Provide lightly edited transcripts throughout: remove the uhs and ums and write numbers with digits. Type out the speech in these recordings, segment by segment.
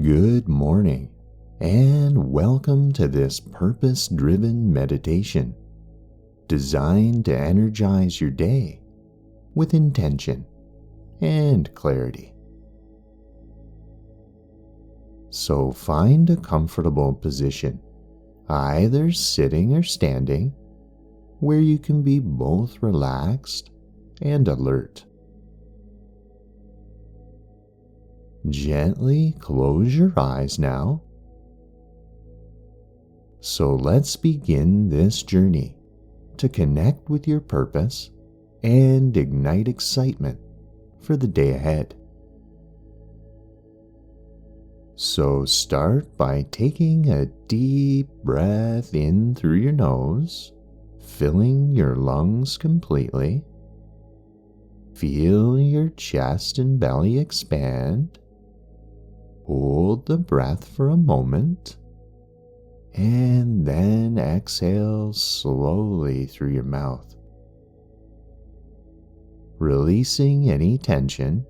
Good morning, and welcome to this purpose-driven meditation designed to energize your day with intention and clarity. So find a comfortable position, either sitting or standing, where you can be both relaxed and alert. Gently close your eyes now. So let's begin this journey to connect with your purpose and ignite excitement for the day ahead. So start by taking a deep breath in through your nose, filling your lungs completely. Feel your chest and belly expand. Hold the breath for a moment, and then exhale slowly through your mouth, releasing any tension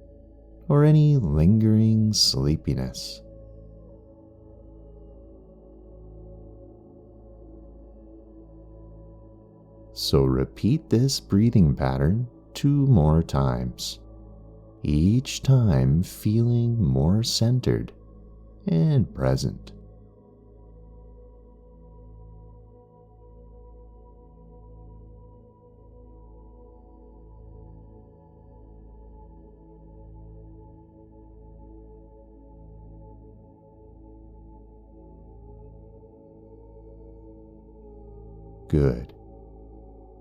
or any lingering sleepiness. So repeat this breathing pattern 2 more times, each time feeling more centered and present. Good.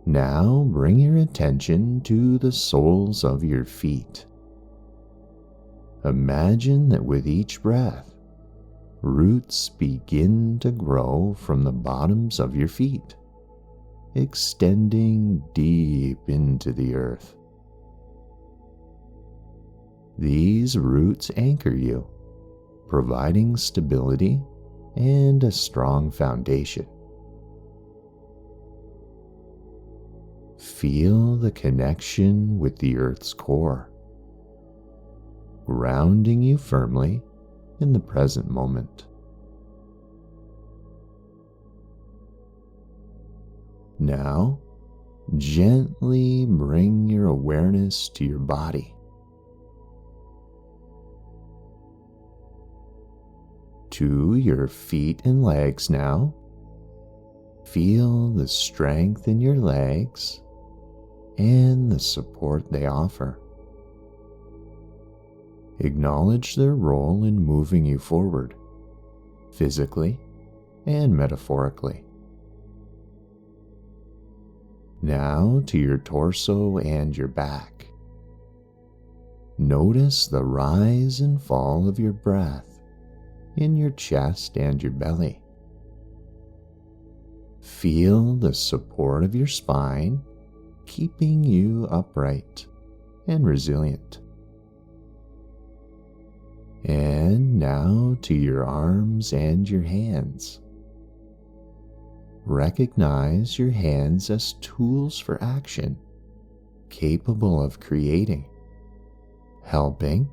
Now bring your attention to the soles of your feet. Imagine that with each breath, roots begin to grow from the bottoms of your feet, extending deep into the earth. These roots anchor you, providing stability and a strong foundation. Feel the connection with the earth's core, grounding you firmly in the present moment. Now, gently bring your awareness to your body. To your feet and legs now. Feel the strength in your legs and the support they offer. Acknowledge their role in moving you forward, physically and metaphorically. Now to your torso and your back. Notice the rise and fall of your breath in your chest and your belly. Feel the support of your spine, keeping you upright and resilient. And now to your arms and your hands. Recognize your hands as tools for action, capable of creating, helping,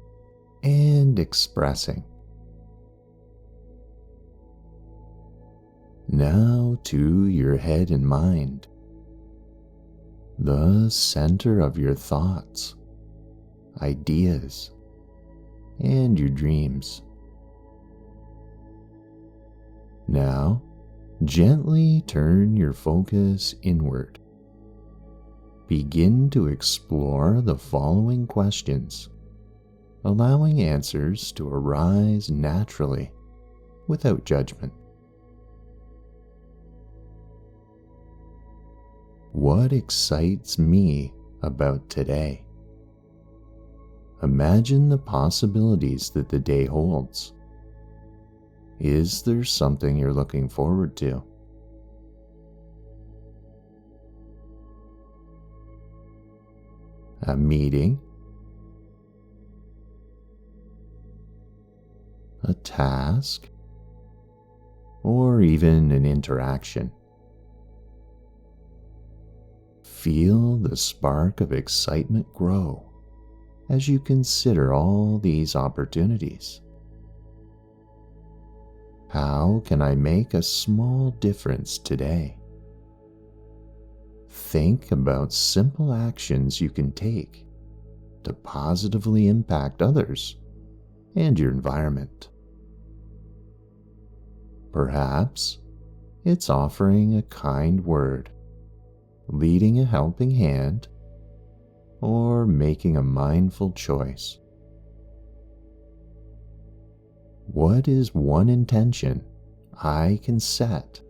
and expressing. Now to your head and mind, the center of your thoughts, ideas, and your dreams. Now, gently turn your focus inward. Begin to explore the following questions, allowing answers to arise naturally without judgment. What excites me about today? Imagine the possibilities that the day holds. Is there something you're looking forward to? A meeting? A task? Or even an interaction? Feel the spark of excitement grow as you consider all these opportunities. How can I make a small difference today? Think about simple actions you can take to positively impact others and your environment. Perhaps it's offering a kind word, leading a helping hand, or making a mindful choice. What is one intention I can set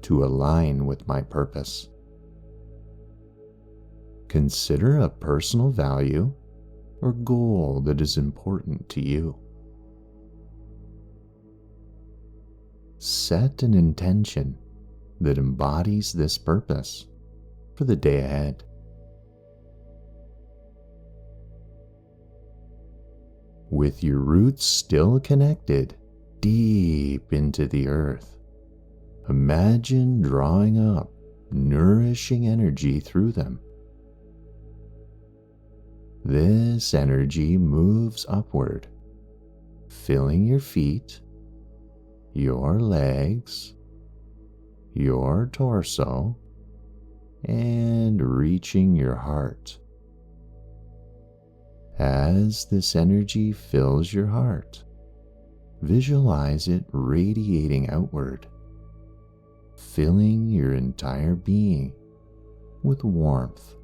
to align with my purpose? Consider a personal value or goal that is important to you. Set an intention that embodies this purpose for the day ahead. With your roots still connected deep into the earth, imagine drawing up nourishing energy through them. This energy moves upward, filling your feet, your legs, your torso, and reaching your heart. As this energy fills your heart, visualize it radiating outward, filling your entire being with warmth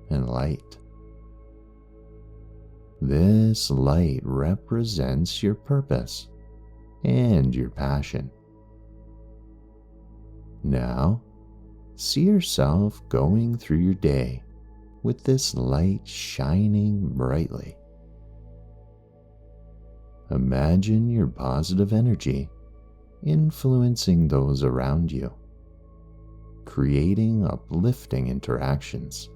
and light. This light represents your purpose and your passion. Now, see yourself going through your day with this light shining brightly. Imagine your positive energy influencing those around you, creating uplifting interactions.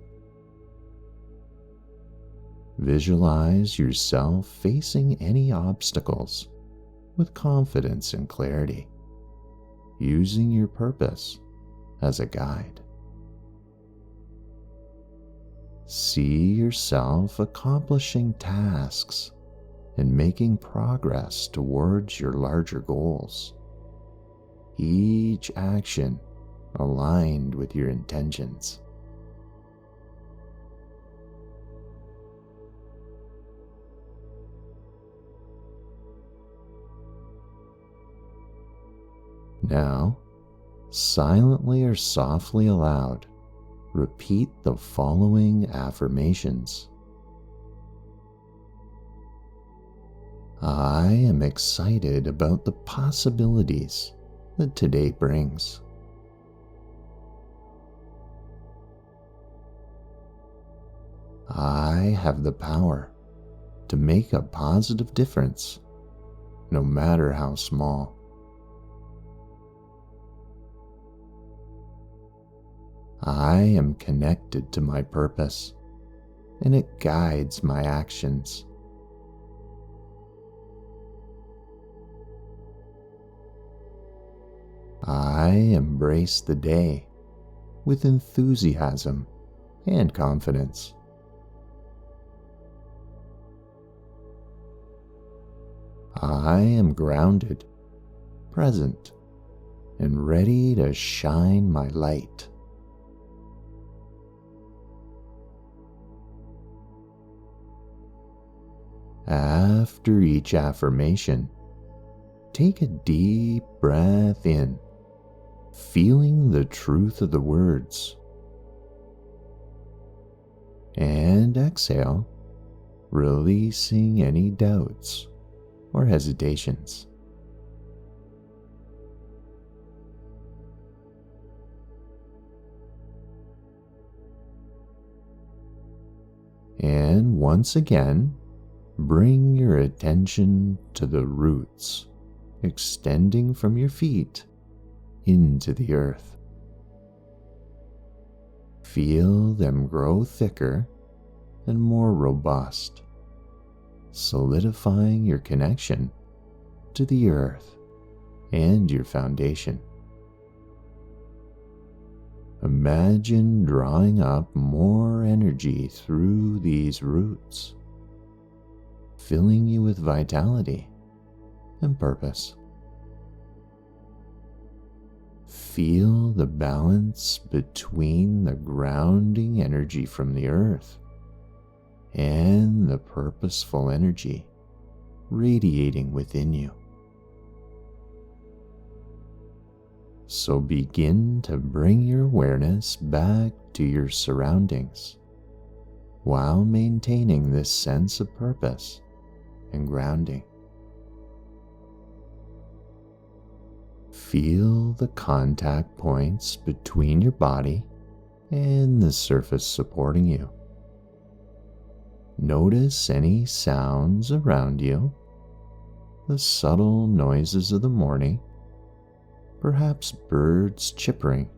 Visualize yourself facing any obstacles with confidence and clarity, using your purpose as a guide. See yourself accomplishing tasks and making progress towards your larger goals, each action aligned with your intentions. Now, silently or softly aloud, repeat the following affirmations. I am excited about the possibilities that today brings. I have the power to make a positive difference, no matter how small. I am connected to my purpose, and it guides my actions. I embrace the day with enthusiasm and confidence. I am grounded, present, and ready to shine my light. After each affirmation, take a deep breath in, feeling the truth of the words, and exhale, releasing any doubts or hesitations. And once again, bring your attention to the roots extending from your feet into the earth. Feel them grow thicker and more robust, solidifying your connection to the earth and your foundation. Imagine drawing up more energy through these roots, filling you with vitality and purpose. Feel the balance between the grounding energy from the earth and the purposeful energy radiating within you. So begin to bring your awareness back to your surroundings while maintaining this sense of purpose and grounding. Feel the contact points between your body and the surface supporting you. Notice any sounds around you, the subtle noises of the morning, perhaps birds chirping,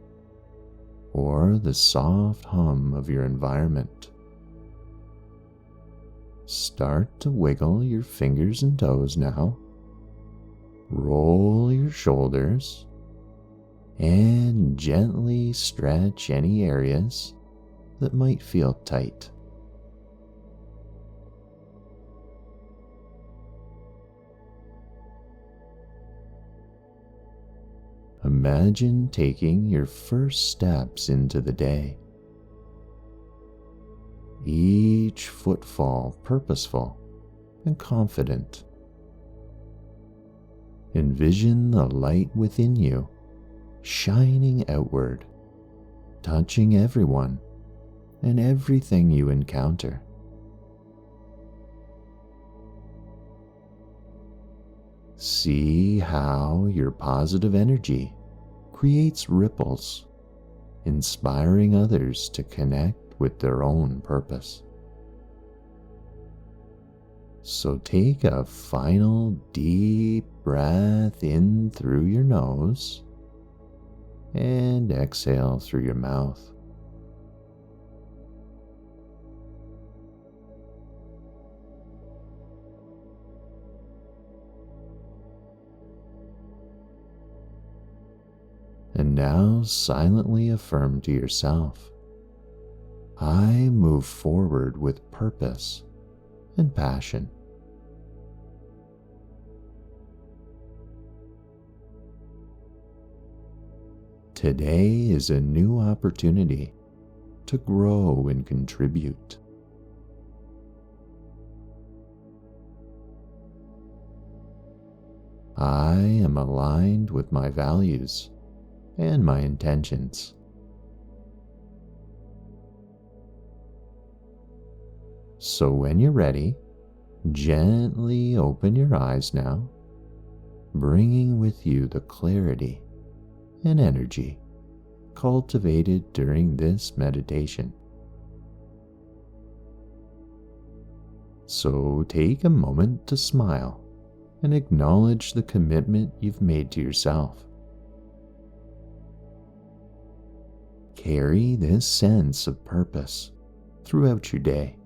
or the soft hum of your environment. Start to wiggle your fingers and toes now. Roll your shoulders and gently stretch any areas that might feel tight. Imagine taking your first steps into the day. Each footfall purposeful and confident. Envision the light within you shining outward, touching everyone and everything you encounter. See how your positive energy creates ripples, inspiring others to connect with their own purpose. So take a final deep breath in through your nose and exhale through your mouth. And now silently affirm to yourself, I move forward with purpose and passion. Today is a new opportunity to grow and contribute. I am aligned with my values and my intentions. So when you're ready, gently open your eyes now, bringing with you the clarity and energy cultivated during this meditation. So take a moment to smile and acknowledge the commitment you've made to yourself. Carry this sense of purpose throughout your day,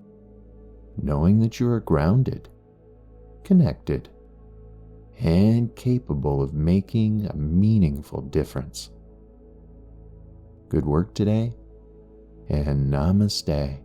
knowing that you are grounded, connected, and capable of making a meaningful difference. Good work today, and namaste.